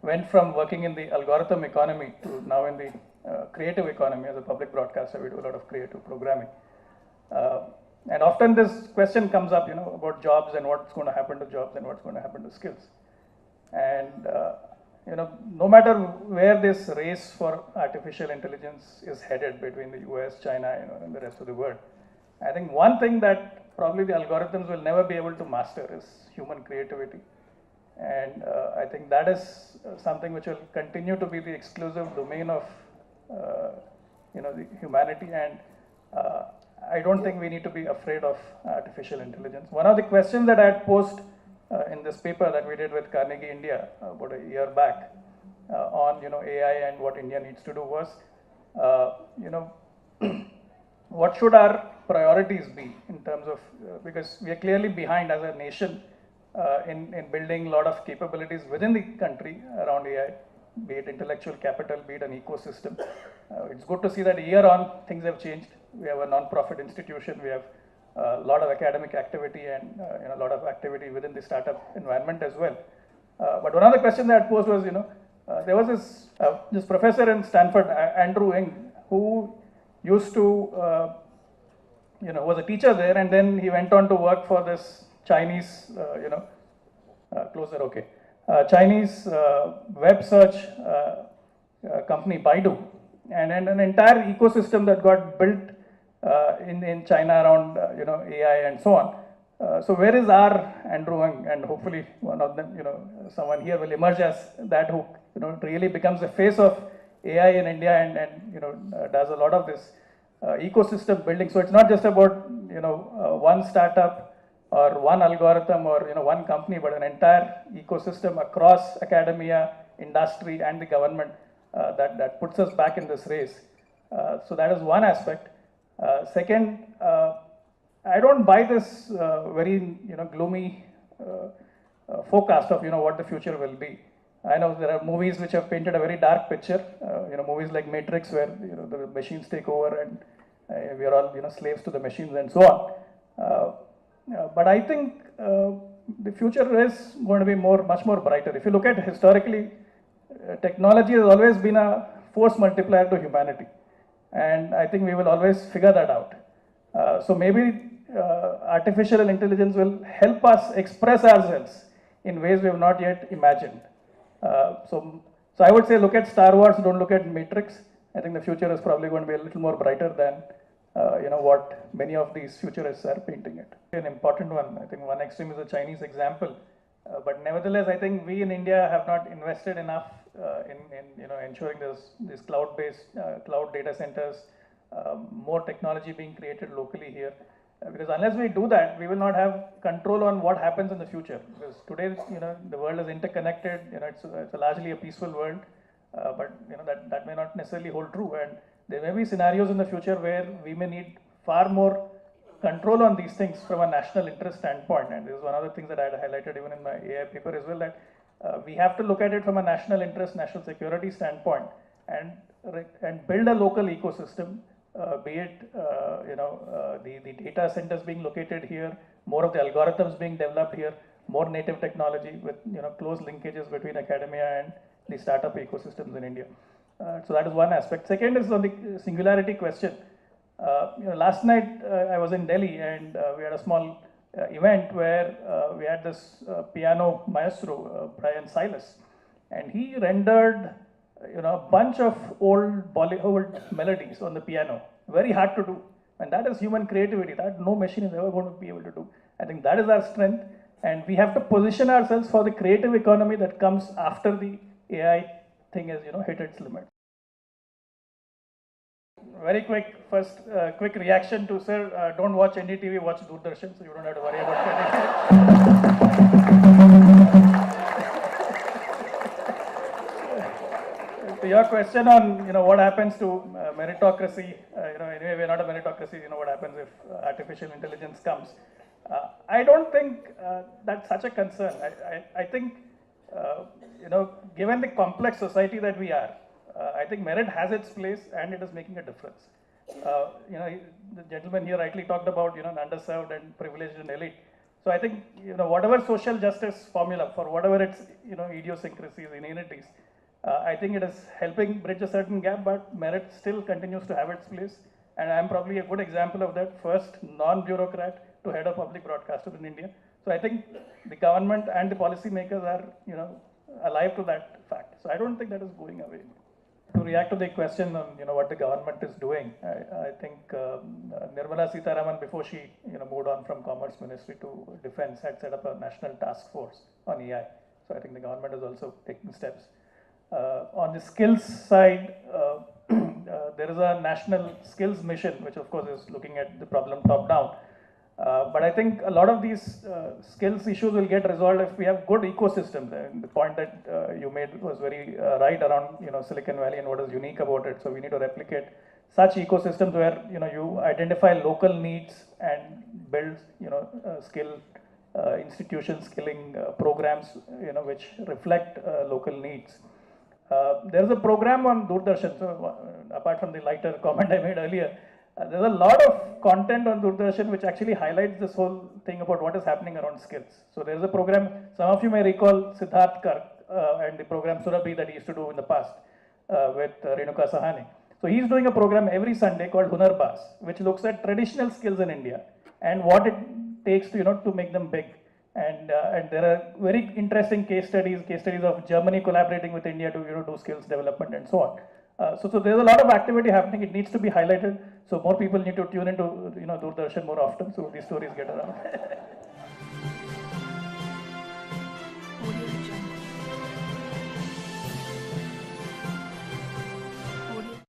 went from working in the algorithm economy to now in the creative economy. As a public broadcaster, we do a lot of creative programming. And often this question comes up, about jobs and what's going to happen to jobs and what's going to happen to skills. And no matter where this race for artificial intelligence is headed between the US, China, and the rest of the world, I think one thing that probably the algorithms will never be able to master is human creativity. And I think that is something which will continue to be the exclusive domain of the humanity. And I don't think we need to be afraid of artificial intelligence. One of the questions that I had posed in this paper that we did with Carnegie India about a year back on AI and what India needs to do was, what should our priorities be in terms of, because we are clearly behind as a nation in building a lot of capabilities within the country around AI, be it intellectual capital, be it an ecosystem. It's good to see that year on things have changed. We have a non-profit institution, we have a lot of academic activity and a lot of activity within the startup environment as well. But one of the questions that I posed was, there was this professor in Stanford, Andrew Ng, who used to, was a teacher there, and then he went on to work for this Chinese, closer, okay, Chinese web search company, Baidu, and an entire ecosystem that got built in China around, AI and so on. So where is our Andrew Ng? And hopefully one of them, someone here will emerge as that who, really becomes the face of AI in India and does a lot of this ecosystem building. So it's not just about, one startup or one algorithm or one company, but an entire ecosystem across academia, industry, and the government that puts us back in this race. So that is one aspect. Second, I don't buy this very gloomy forecast of what the future will be. I know there are movies which have painted a very dark picture. Movies like Matrix, where the machines take over and we are all slaves to the machines and so on. But I think the future is going to be much more brighter. If you look at historically, technology has always been a force multiplier to humanity, and I think we will always figure that out. So maybe artificial intelligence will help us express ourselves in ways we have not yet imagined. So I would say look at Star Wars, don't look at Matrix. I think the future is probably going to be a little more brighter than what many of these futurists are painting it. An important one, I think one extreme is the Chinese example, but nevertheless, I think we in India have not invested enough in ensuring this cloud-based cloud data centers, more technology being created locally here. Because unless we do that, we will not have control on what happens in the future. Because today, the world is interconnected. It's a largely a peaceful world, but that may not necessarily hold true. And there may be scenarios in the future where we may need far more control on these things from a national interest standpoint. And this is one of the things that I had highlighted even in my AI paper as well, that we have to look at it from a national interest, national security standpoint, and build a local ecosystem. Be it the data centers being located here, more of the algorithms being developed here, more native technology with close linkages between academia and the startup ecosystems in India. So that is one aspect. Second is on the singularity question. Last night I was in Delhi and we had a small event where we had this piano maestro, Brian Silas, and he rendered a bunch of old Bollywood melodies on the piano. Very hard to do. And that is human creativity. That no machine is ever going to be able to do. I think that is our strength. And we have to position ourselves for the creative economy that comes after the AI thing has hit its limit. Very quick, first quick reaction to sir, don't watch NDTV, watch Doordarshan, so you don't have to worry about So your question on what happens to meritocracy, anyway we're not a meritocracy, what happens if artificial intelligence comes. I don't think that's such a concern. I think given the complex society that we are, I think merit has its place and it is making a difference. The gentleman here rightly talked about underserved and privileged and elite. So I think, whatever social justice formula, for whatever its, idiosyncrasies, inanities, I think it is helping bridge a certain gap, but merit still continues to have its place. And I'm probably a good example of that, first non-bureaucrat to head a public broadcaster in India. So I think the government and the policymakers are, alive to that fact. So I don't think that is going away. To react to the question on, what the government is doing, I think Nirmala Sitharaman, before she, moved on from Commerce Ministry to Defense, had set up a national task force on AI. So I think the government is also taking steps. On the skills side, there is a national skills mission, which of course is looking at the problem top down. But I think a lot of these skills issues will get resolved if we have good ecosystems. And the point that you made was very right around Silicon Valley and what is unique about it. So we need to replicate such ecosystems where you identify local needs and build skill institutions, skilling programs which reflect local needs. There is a program on Doordarshan. So apart from the lighter comment I made earlier, there's a lot of content on Doordarshan which actually highlights this whole thing about what is happening around skills. So there's a program, some of you may recall Siddharth Kark and the program Surabhi that he used to do in the past with Renuka Sahane. So he's doing a program every Sunday called Hunar Bas, which looks at traditional skills in India and what it takes to, to make them big. And there are very interesting case studies of Germany collaborating with India to do skills development and so on. So there's a lot of activity happening. It needs to be highlighted. So more people need to tune into Doordarshan more often. So these stories get around.